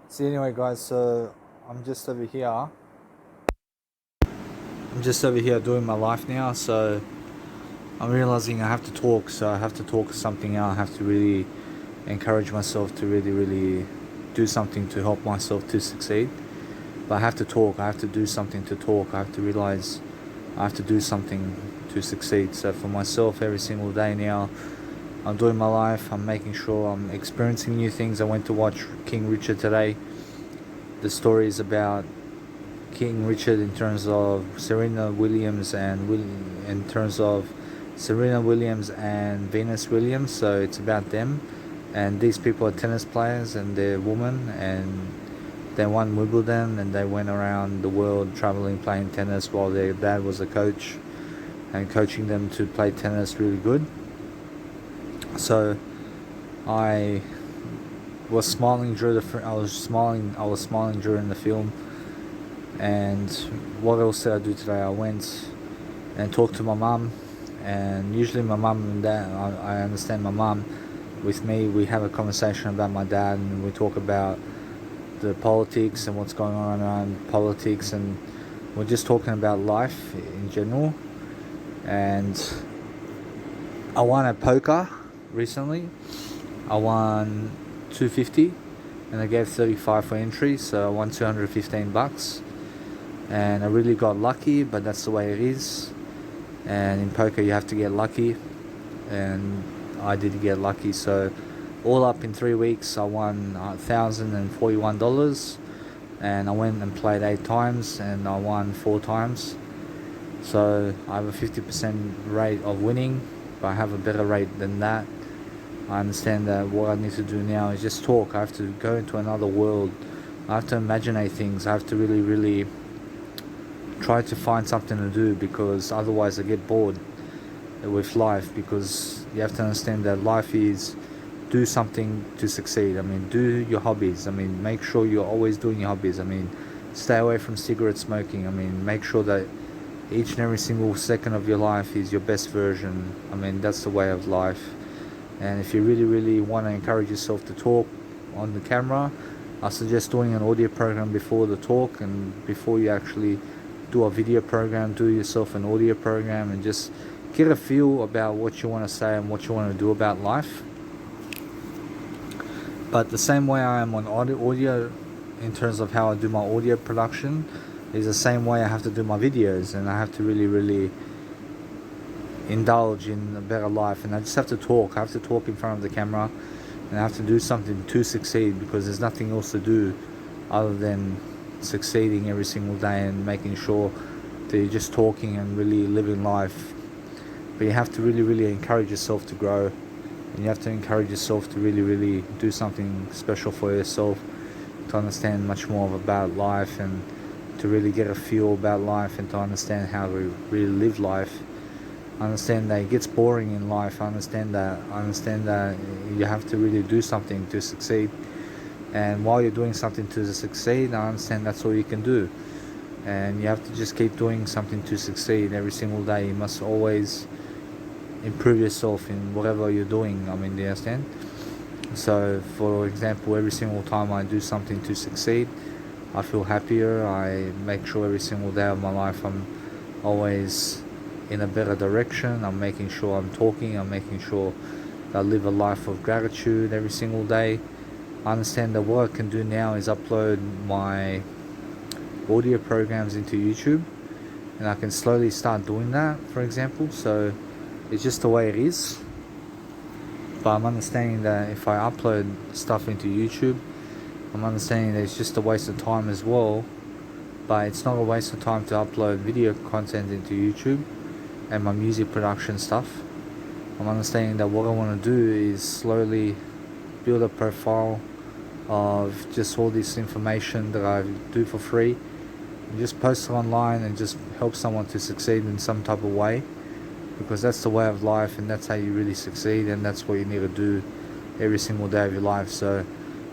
So anyway, guys, so I'm just over here. I'm just over here doing my life now. So I'm realizing I have to talk. So I have to talk something out. I have to really encourage myself to really do something to help myself to succeed. But I have to talk. I have to do something to talk. I have to realize I have to do something to succeed. So for myself, every single day now, I'm doing my life. I'm making sure I'm experiencing new things. I went to watch King Richard today. The story is about King Richard in terms of Serena Williams and in terms of Serena Williams and Venus Williams. So it's about them, and these people are tennis players and they're women, and they won Wimbledon and they went around the world traveling playing tennis while their dad was a coach and coaching them to play tennis really good. So I was smiling during I was smiling during the film. And what else did I do today? I went and talked to my mum, and usually my mum and dad, I understand my mum with me, we have a conversation about my dad, and we talk about the politics and what's going on around politics, and we're just talking about life in general. And I won at poker recently. I won 250 and I gave 35 for entry, so I won 215 bucks. And I really got lucky, but that's the way it is. And in poker you have to get lucky, and I did get lucky. So all up in 3 weeks I won $1,041, and I went and played 8 times and I won 4 times. So I have a 50% rate of winning, but I have a better rate than that. I understand that what I need to do now is just talk. I have to go into another world. I have to imagine things. I have to really try to find something to do, because otherwise I get bored with life. Because you have to understand that life is do something to succeed. I mean, do your hobbies. I mean, make sure you're always doing your hobbies. I mean, stay away from cigarette smoking. I mean, make sure that each and every single second of your life is your best version. I mean, that's the way of life. And if you really want to encourage yourself to talk on the camera, I suggest doing an audio program before the talk, and before you actually do a video program, do yourself an audio program, and just get a feel about what you want to say and what you want to do about life. But the same way I am on audio in terms of how I do my audio production is the same way I have to do my videos, and I have to really indulge in a better life. And I just have to talk. I have to talk in front of the camera, and I have to do something to succeed, because there's nothing else to do other than succeeding every single day and making sure that you're just talking and really living life. But you have to really encourage yourself to grow, and you have to encourage yourself to really do something special for yourself, to understand much more about life, and to really get a feel about life, and to understand how to really live life. I understand that it gets boring in life. I understand that you have to really do something to succeed. And while you're doing something to succeed, I understand that's all you can do. And you have to just keep doing something to succeed every single day. You must always improve yourself in whatever you're doing. I mean, do you understand? So, for example, every single time I do something to succeed, I feel happier. I make sure every single day of my life I'm always in a better direction. I'm making sure I'm talking. I'm making sure that I live a life of gratitude every single day. I understand that what I can do now is upload my audio programs into YouTube, and I can slowly start doing that, for example. So it's just the way it is. But I'm understanding that if I upload stuff into YouTube, I'm understanding that it's just a waste of time as well. But it's not a waste of time to upload video content into YouTube and my music production stuff. I'm understanding that what I want to do is slowly build a profile of just all this information that I do for free, and just post it online and just help someone to succeed in some type of way, because that's the way of life, and that's how you really succeed, and that's what you need to do every single day of your life. So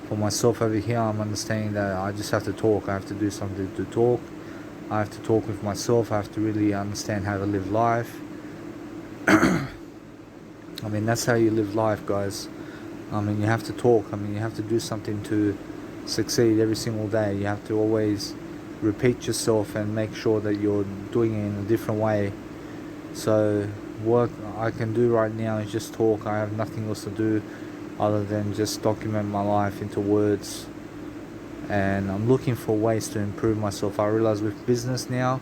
for myself over here, I'm understanding that I just have to talk. I have to do something to talk. I have to talk with myself. I have to really understand how to live life. I mean, that's how you live life, guys. I mean, you have to talk. I mean, you have to do something to succeed every single day. You have to always repeat yourself and make sure that you're doing it in a different way. So what I can do right now is just talk. I have nothing else to do other than just document my life into words, and I'm looking for ways to improve myself. I realize with business now,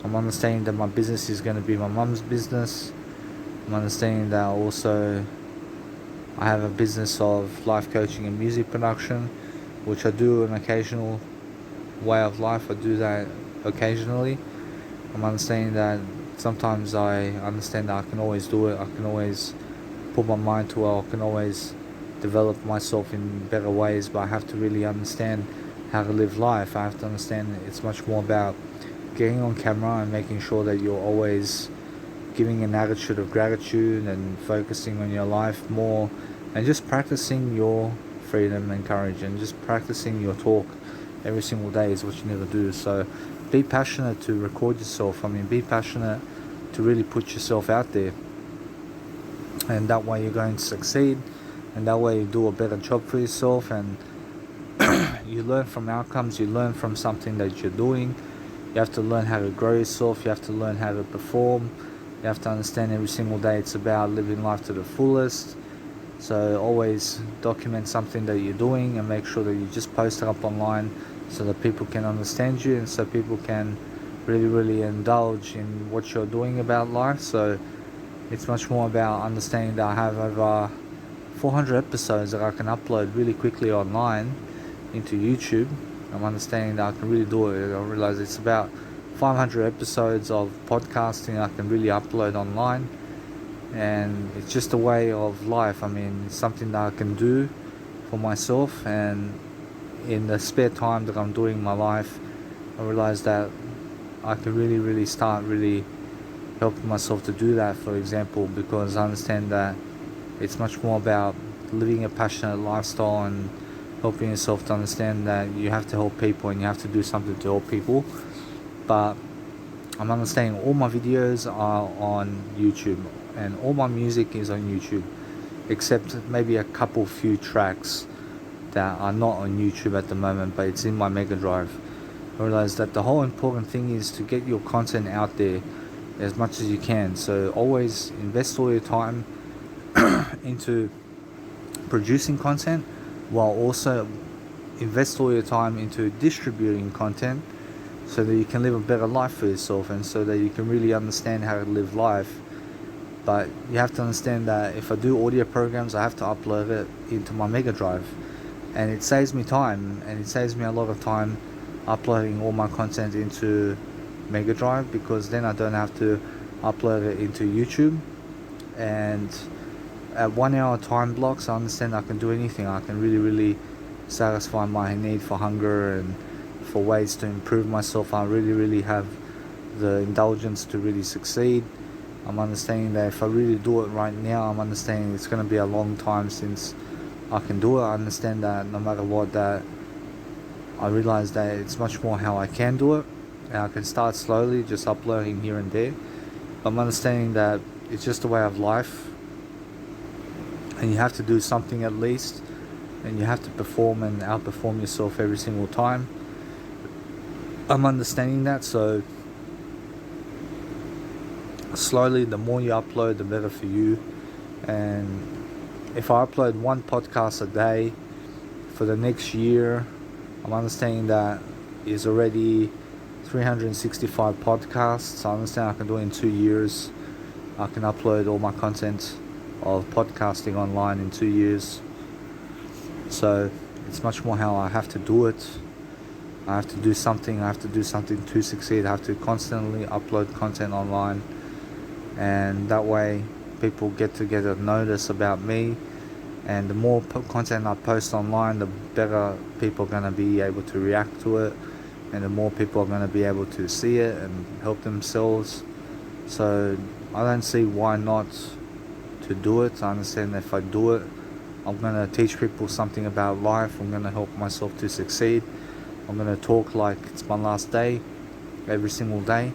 I'm understanding that my business is going to be my mum's business. I'm understanding that also I have a business of life coaching and music production, which I do an occasional way of life. I do that occasionally. I'm understanding that sometimes I understand that I can always do it. I can always put my mind to it. I can always develop myself in better ways, but I have to really understand how to live life. I have to understand it's much more about getting on camera and making sure that you're always giving an attitude of gratitude and focusing on your life more, and just practicing your freedom and courage, and just practicing your talk every single day is what you need to do. So be passionate to record yourself. Be passionate to really put yourself out there, and that way you're going to succeed, and that way you do a better job for yourself, and you learn from outcomes. You learn from something that you're doing. You have to learn how to grow yourself. You have to learn how to perform. You have to understand every single day it's about living life to the fullest. So always document something that you're doing and make sure that you just post it up online so that people can understand you, and so people can really indulge in what you're doing about life. So it's much more about understanding that I have over 400 episodes that I can upload really quickly online into YouTube. I'm understanding that I can really do it. I realize it's about 500 episodes of podcasting I can really upload online, and it's just a way of life. It's something that I can do for myself, and in the spare time that I'm doing my life, I realize that I can really start really helping myself to do that, for example, because I understand that it's much more about living a passionate lifestyle and helping yourself to understand that you have to help people and you have to do something to help people. But I'm understanding all my videos are on YouTube and all my music is on YouTube, except maybe a few tracks that are not on YouTube at the moment, but it's in my Mega Drive. I realize that the whole important thing is to get your content out there as much as you can. So always invest all your time into producing content, while also invest all your time into distributing content so that you can live a better life for yourself, and so that you can really understand how to live life. But you have to understand that if I do audio programs, I have to upload it into my Mega Drive, and it saves me time, and it saves me a lot of time uploading all my content into Mega Drive, because then I don't have to upload it into YouTube. And at 1 hour time blocks, I understand I can do anything. I can really satisfy my need for hunger and for ways to improve myself. I really have the indulgence to really succeed. I'm understanding that if I really do it right now, I'm understanding it's going to be a long time since I can do it. I understand that no matter what, that I realize that it's much more how I can do it, and I can start slowly, just uploading here and there. But I'm understanding that it's just a way of life, and you have to do something at least, and you have to perform and outperform yourself every single time. I'm understanding that, so slowly, the more you upload, the better for you. And if I upload one podcast a day for the next year, I'm understanding that is already 365 podcasts. I understand I can do it in 2 years. I can upload all my content of podcasting online in 2 years. So it's much more how I have to do it. I have to do something. I have to do something to succeed. I have to constantly upload content online, and that way people get to get a notice about me. And the more content I post online, the better people are going to be able to react to it, and the more people are going to be able to see it and help themselves. So I don't see why not to do it. I understand that if I do it, I'm going to teach people something about life. I'm going to help myself to succeed. I'm going to talk like it's my last day every single day.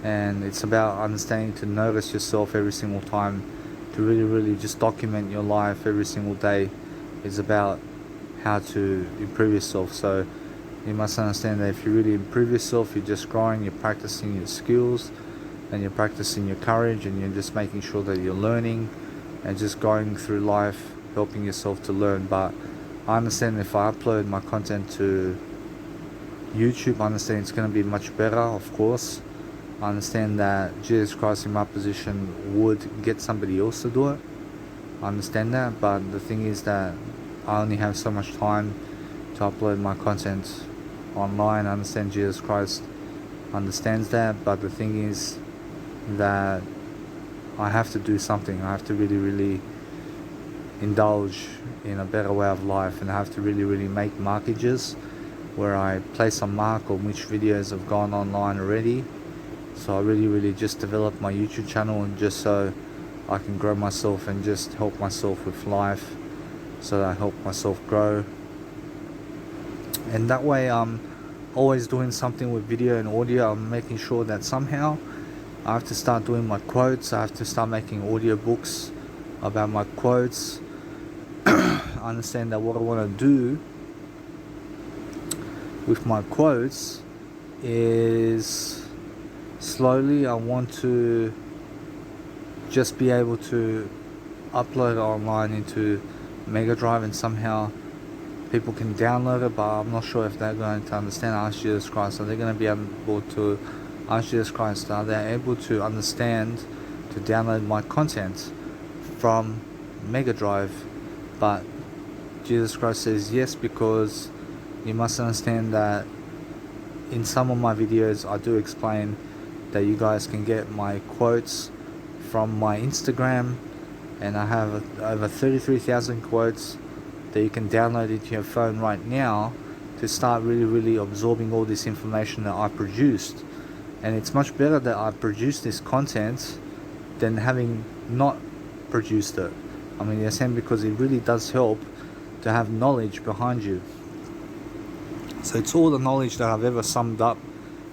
And it's about understanding to notice yourself every single time, to really just document your life every single day. It's about how to improve yourself. So you must understand that if you really improve yourself, you're just growing, you're practicing your skills, and you're practicing your courage, and you're just making sure that you're learning and just going through life, helping yourself to learn. But I understand if I upload my content to YouTube, I understand it's going to be much better, of course. I understand that Jesus Christ in my position would get somebody else to do it. I understand that, but the thing is that I only have so much time to upload my content online. I understand Jesus Christ understands that, but the thing is that I have to do something. I have to really, really indulge in a better way of life, and I have to really, really make markages where I place a mark on which videos have gone online already. So I really, really just develop my YouTube channel, and just so I can grow myself and just help myself with life, so that I help myself grow. And that way I'm always doing something with video and audio. I'm making sure that somehow I have to start doing my quotes. I have to start making audio books about my quotes. I understand that what I want to do with my quotes is slowly I want to just be able to upload it online into Mega Drive, and somehow people can download it, but I'm not sure if they're going to understand Ask Jesus Christ. Are they going to be able to Ask Jesus Christ? Are they able to understand to download my content from Mega Drive? But Jesus Christ says yes, because you must understand that in some of my videos I do explain that you guys can get my quotes from my Instagram, and I have over 33,000 quotes that you can download into your phone right now to start really, really absorbing all this information that I produced. And it's much better that I produced this content than having not produced it. I mean, yes, because it really does help to have knowledge behind you. So it's all the knowledge that I've ever summed up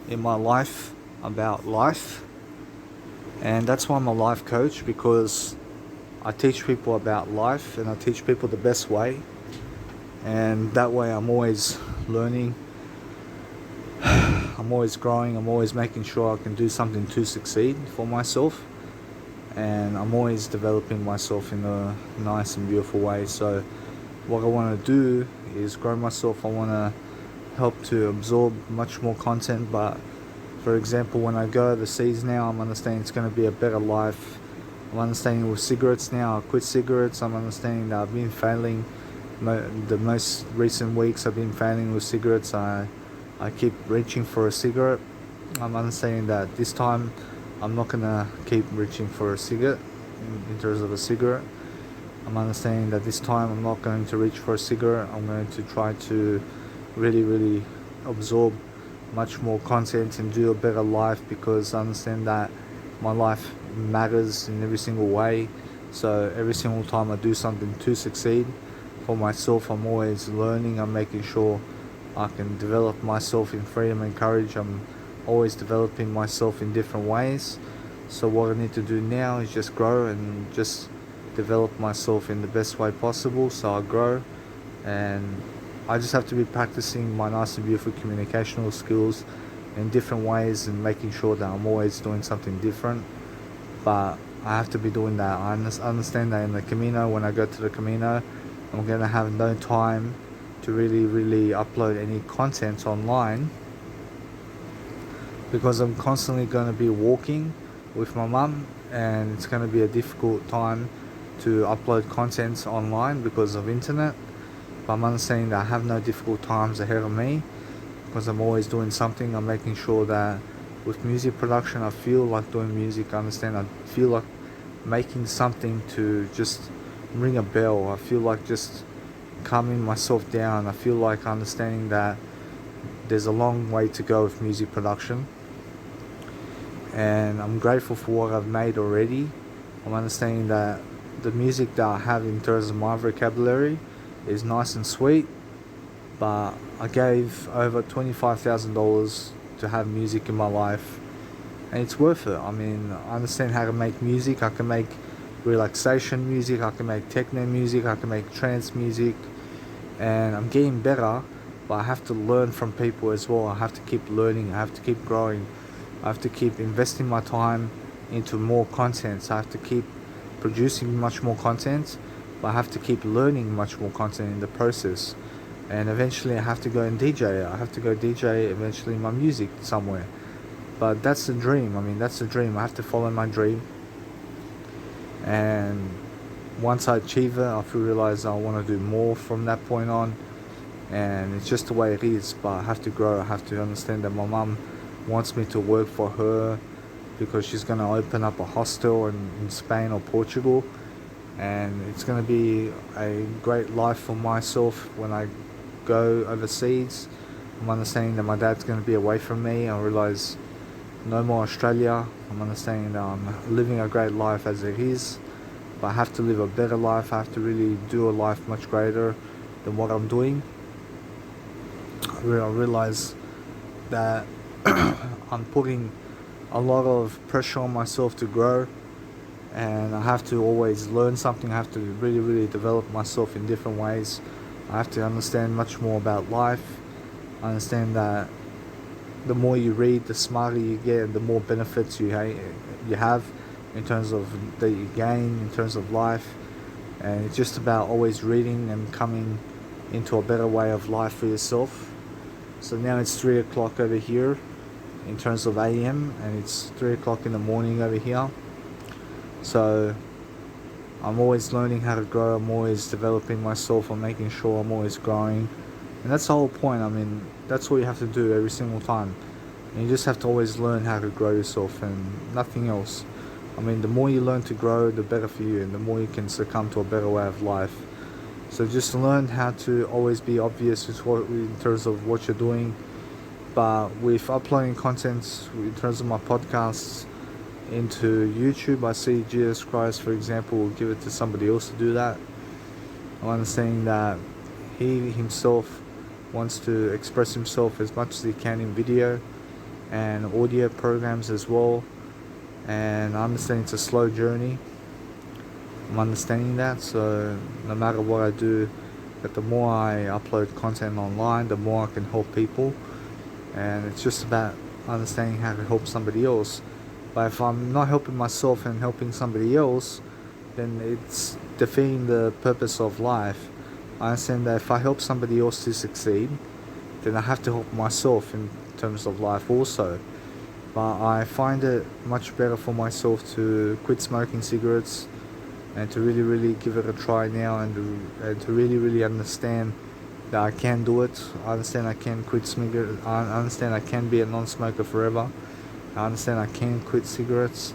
in my life about life. And that's why I'm a life coach, because I teach people about life, and I teach people the best way. And that way I'm always learning, I'm always growing, I'm always making sure I can do something to succeed for myself. And I'm always developing myself in a nice and beautiful way. So what I want to do is grow myself. I want to help to absorb much more content. But for example, when I go overseas now, I'm understanding it's going to be a better life. I'm understanding with cigarettes now, I quit cigarettes. I'm understanding that I've been failing. The most recent weeks I've been failing with cigarettes. I keep reaching for a cigarette. I'm understanding that this time I'm not going to keep reaching for a cigarette in terms of a cigarette. I'm understanding that this time I'm not going to reach for a cigarette. I'm going to try to really, really absorb much more content and do a better life, because I understand that my life matters in every single way. So every single time I do something to succeed for myself, I'm always learning. I'm making sure I can develop myself in freedom and courage. I'm always developing myself in different ways. So what I need to do now is just grow and just develop myself in the best way possible, so I grow. And I just have to be practicing my nice and beautiful communicational skills in different ways, and making sure that I'm always doing something different. But I have to be doing that. I understand that in the Camino, when I go to the Camino, I'm going to have no time to really, really upload any content online, because I'm constantly going to be walking with my mum, and it's going to be a difficult time to upload content online because of internet. But I'm understanding that I have no difficult times ahead of me, because I'm always doing something. I'm making sure that with music production, I feel like doing music. I understand I feel like making something to just ring a bell. I feel like just calming myself down. I feel like understanding that there's a long way to go with music production, and I'm grateful for what I've made already. I'm understanding that the music that I have in terms of my vocabulary is nice and sweet, but I gave over $25,000 to have music in my life, and it's worth it. I mean, I understand how to make music. I can make relaxation music, I can make techno music, I can make trance music, and I'm getting better, but I have to learn from people as well. I have to keep learning, I have to keep growing, I have to keep investing my time into more content. So I have to keep producing much more content, but I have to keep learning much more content in the process. And eventually I have to go and DJ. I have to go DJ eventually my music somewhere. But that's the dream. I mean, that's the dream. I have to follow my dream. And once I achieve it, I feel realize I want to do more from that point on. And it's just the way it is. But I have to grow. I have to understand that my mum wants me to work for her because she's going to open up a hostel in Spain or Portugal. And it's going to be a great life for myself when I go overseas. I'm understanding that my dad's going to be away from me. I realize no more Australia. I'm understanding that I'm living a great life as it is, but I have to live a better life. I have to really do a life much greater than what I'm doing. I realize that I'm putting a lot of pressure on myself to grow, and I have to always learn something. I have to really develop myself in different ways. I have to understand much more about life. I understand that the more you read, the smarter you get, and the more benefits you have in terms of that you gain in terms of life. And it's just about always reading and coming into a better way of life for yourself. So now it's 3 o'clock over here in terms of AM, and it's 3 o'clock in the morning over here. So I'm always learning how to grow. I'm always developing myself. I'm making sure I'm always growing. And that's the whole point. I mean, that's what you have to do every single time. And you just have to always learn how to grow yourself and nothing else. I mean, the more you learn to grow, the better for you, and the more you can succumb to a better way of life. So just learn how to always be obvious in terms of what you're doing. But with uploading content in terms of my podcasts into YouTube, I see Jesus Christ, for example, will give it to somebody else to do that. I'm understanding that he himself wants to express himself as much as he can in video and audio programs as well. And I understand it's a slow journey. I'm understanding that, so no matter what I do, that the more I upload content online, the more I can help people. And it's just about understanding how to help somebody else. But if I'm not helping myself and helping somebody else, then it's defeating the purpose of life. I understand that if I help somebody else to succeed, then I have to help myself in terms of life also. But I find it much better for myself to quit smoking cigarettes and to really give it a try now, and to really understand that I can do it. I understand I can quit cigarettes. I understand I can be a non-smoker forever. I understand I can quit cigarettes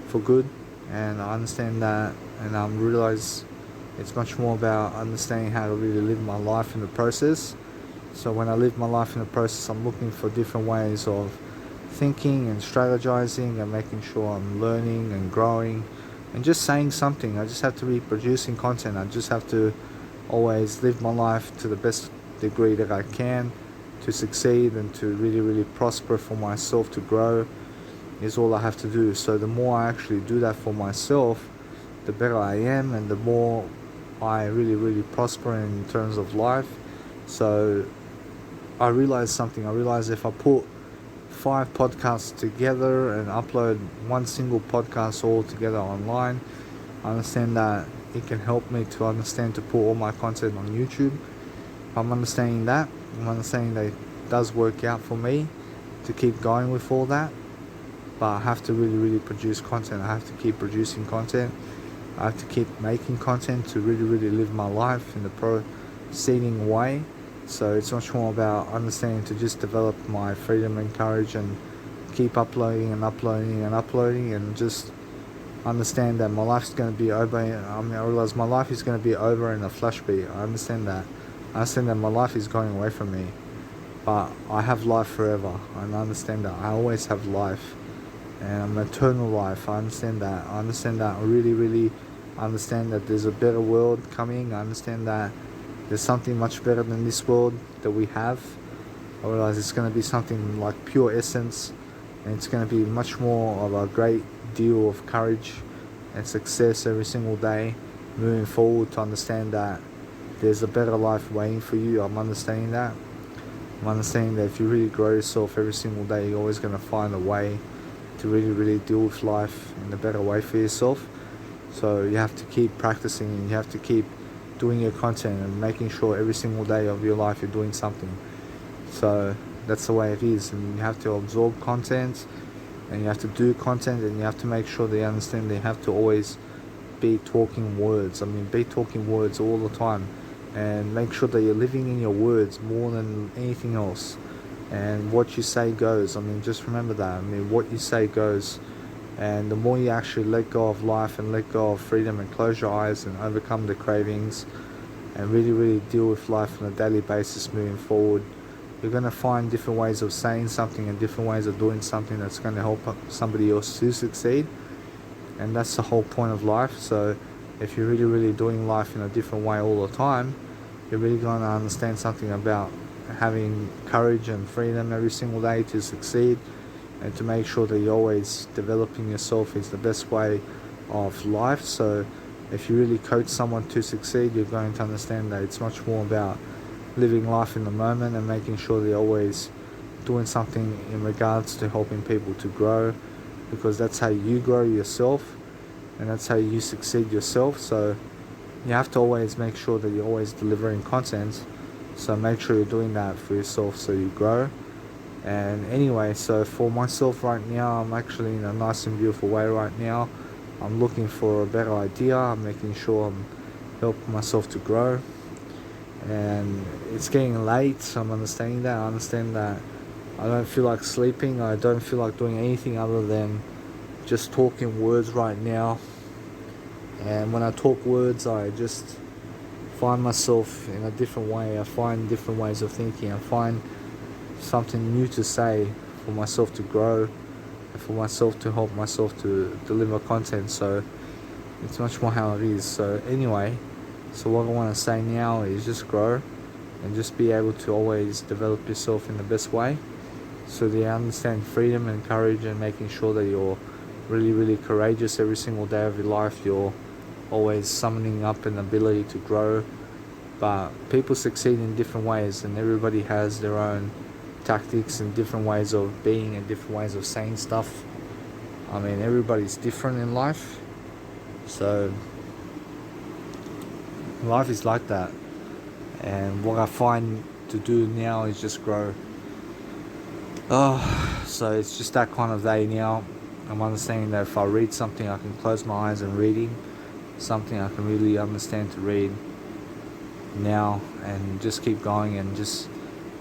for good, and I understand that, and I realize it's much more about understanding how to really live my life in the process. So when I live my life in the process, I'm looking for different ways of thinking and strategizing and making sure I'm learning and growing and just saying something. I just have to be producing content. I just have to always live my life to the best degree that I can to succeed and to really prosper for myself, to grow is all I have to do. So the more I actually do that for myself, the better I am, and the more I really prosper in terms of life. So I realized something. I realized if I put 5 podcasts together and upload one single podcast all together online, I understand that it can help me to understand to put all my content on YouTube. I'm understanding that. I'm understanding that it does work out for me to keep going with all that. But I have to really produce content. I have to keep producing content. I have to keep making content to really live my life in the proceeding way. So it's much more about understanding to just develop my freedom and courage and keep uploading and just understand that my life's going to be over. I realize my life is going to be over in a flash beat. I understand that. I understand that my life is going away from me. But I have life forever. And I understand that. I always have life. And I'm eternal life. I understand that. I understand that. I really understand that there's a better world coming. I understand that there's something much better than this world that we have. I realize it's going to be something like pure essence, and it's going to be much more of a great deal of courage and success every single day moving forward, to understand that there's a better life waiting for you. I'm understanding that. I'm understanding that if you really grow yourself every single day, you're always going to find a way to really deal with life in a better way for yourself. So you have to keep practicing, and you have to keep doing your content and making sure every single day of your life you're doing something. So that's the way it is, and you have to absorb content, and you have to do content, and you have to make sure that you understand that you have to always be talking words. Be talking words all the time, and make sure that you're living in your words more than anything else. And what you say goes. Just remember that. What you say goes. And the more you actually let go of life and let go of freedom and close your eyes and overcome the cravings and really deal with life on a daily basis moving forward, you're going to find different ways of saying something and different ways of doing something that's going to help somebody else to succeed. And that's the whole point of life. So if you're really doing life in a different way all the time, you're really going to understand something about having courage and freedom every single day to succeed, and to make sure that you're always developing yourself is the best way of life. So if you really coach someone to succeed, you're going to understand that it's much more about living life in the moment and making sure that you're always doing something in regards to helping people to grow, because that's how you grow yourself and that's how you succeed yourself. So you have to always make sure that you're always delivering content. So make sure you're doing that for yourself so you grow. And anyway, so for myself right now, I'm actually in a nice and beautiful way right now. I'm looking for a better idea. I'm making sure I'm helping myself to grow. And it's getting late, so I'm understanding that. I understand that I don't feel like sleeping. I don't feel like doing anything other than just talking words right now. And when I talk words, I just find myself in a different way. I find different ways of thinking. I find something new to say for myself to grow and for myself to help myself to deliver content. So it's much more how it is. So anyway, so what I want to say now is just grow and just be able to always develop yourself in the best way, so that you understand freedom and courage, and making sure that you're really courageous every single day of your life. You're always summoning up an ability to grow. But people succeed in different ways, and everybody has their own tactics and different ways of being and different ways of saying stuff. Everybody's different in life. So life is like that. And what I find to do now is just grow. So it's just that kind of day now. I'm understanding that if I read something, I can close my eyes and reading something I can really understand to read now, and just keep going and just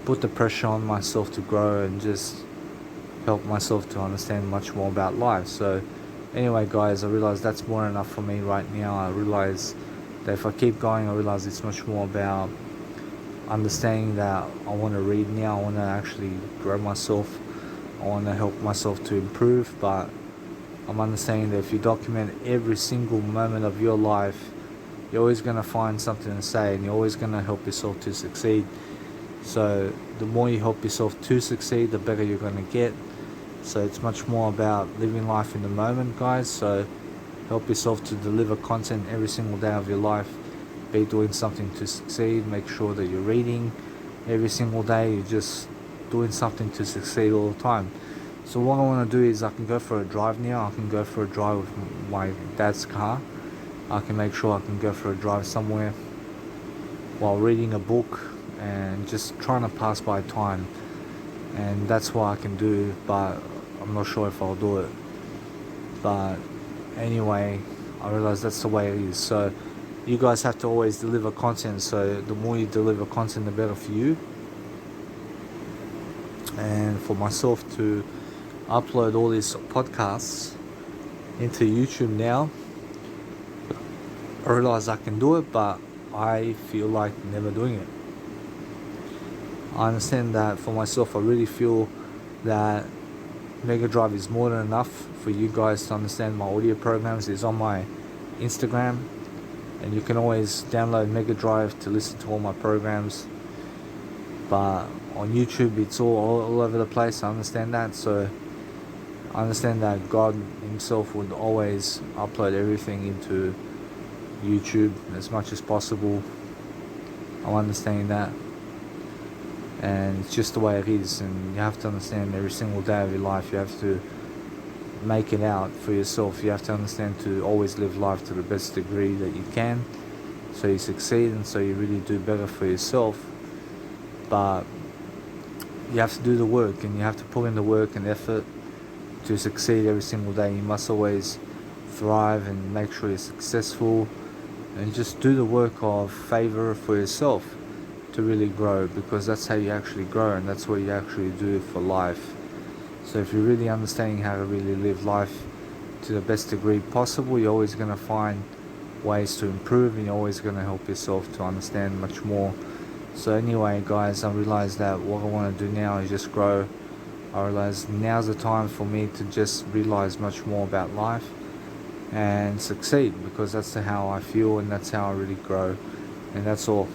put the pressure on myself to grow and just help myself to understand much more about life. So anyway guys, I realize that's more than enough for me right now. I realize that if I keep going, I realize it's much more about understanding that I want to read now. I want to actually grow myself. I want to help myself to improve. But I'm understanding that if you document every single moment of your life, you're always going to find something to say, and you're always going to help yourself to succeed. So the more you help yourself to succeed, the better you're going to get. So it's much more about living life in the moment, guys. So help yourself to deliver content every single day of your life. Be doing something to succeed. Make sure that you're reading every single day. You're just doing something to succeed all the time. So what I want to do is I can go for a drive now. I can go for a drive with my dad's car. I can make sure I can go for a drive somewhere while reading a book and just trying to pass by time. And that's what I can do, but I'm not sure if I'll do it. But anyway, I realize that's the way it is. So you guys have to always deliver content. So the more you deliver content, the better for you. And for myself to upload all these podcasts into YouTube now, I realize I can do it, but I feel like never doing it. I understand that for myself. I really feel that Mega Drive is more than enough for you guys to understand. My audio programs is on my Instagram, and you can always download Mega Drive to listen to all my programs. But on YouTube, it's all over the place. I understand that. So I understand that God himself would always upload everything into YouTube as much as possible. I'm understanding that, and it's just the way it is. And you have to understand every single day of your life, you have to make it out for yourself. You have to understand to always live life to the best degree that you can, so you succeed and so you really do better for yourself. But you have to do the work, and you have to put in the work and effort to succeed every single day. You must always thrive and make sure you're successful, and just do the work of favor for yourself to really grow, because that's how you actually grow, and that's what you actually do for life. So if you're really understanding how to really live life to the best degree possible, you're always going to find ways to improve, and you're always going to help yourself to understand much more. So anyway, guys, I realized that what I want to do now is just grow. I realized now's the time for me to just realize much more about life and succeed, because that's how I feel and that's how I really grow. And that's all.